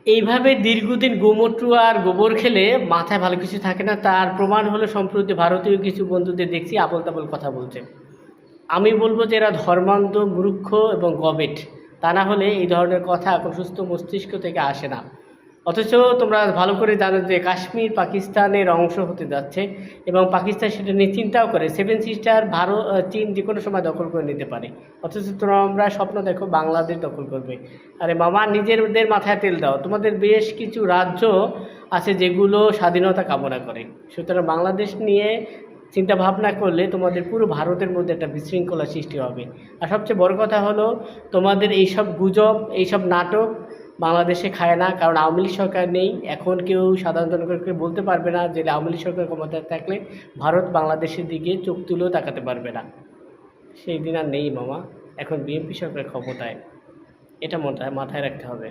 এইভাবে দীর্ঘদিন গোমূত্র আর গোবর খেলে মাথায় ভালো কিছু থাকে না, তার প্রমাণ হলো সম্প্রতি ভারতীয় কিছু বন্ধুদের দেখছি আবোল তাবোল কথা বলছে। আমি বলবো যে এরা ধর্মান্ধ, মূর্খ এবং গবেট। তা না হলে এই ধরনের কথা এখন সুস্থ মস্তিষ্ক থেকে আসে না। অথচ তোমরা ভালো করে জানো যে কাশ্মীর পাকিস্তানের অংশ হতে যাচ্ছে এবং পাকিস্তান সেটা নিয়ে চিন্তাও করে। সেভেন সিস্টার ভারত, চীন যে কোনো সময় দখল করে নিতে পারে। অথচ তোমরা স্বপ্ন দেখো বাংলাদেশ দখল করবে। আরে মামা, নিজেদের মাথায় তেল দাও। তোমাদের বেশ কিছু রাজ্য আছে যেগুলো স্বাধীনতা কামনা করে। সুতরাং বাংলাদেশ নিয়ে চিন্তা ভাবনা করলে তোমাদের পুরো ভারতের মধ্যে একটা বিশৃঙ্খলা সৃষ্টি হবে। আর সবচেয়ে বড় কথা হলো, তোমাদের এইসব গুজব, এইসব নাটক বাংলাদেশে খায় না। কারণ আওয়ামী লীগ সরকার নেই। এখন কেউ সাধারণ জনগণকে বলতে পারবে না যে আওয়ামী লীগ সরকার ক্ষমতায় থাকলে ভারত বাংলাদেশের দিকে চোখ তুলেও তাকাতে পারবে না। সেই দিন আর নেই মামা। এখন বিএনপি সরকার ক্ষমতায়। এটা মাথায় রাখতে হবে।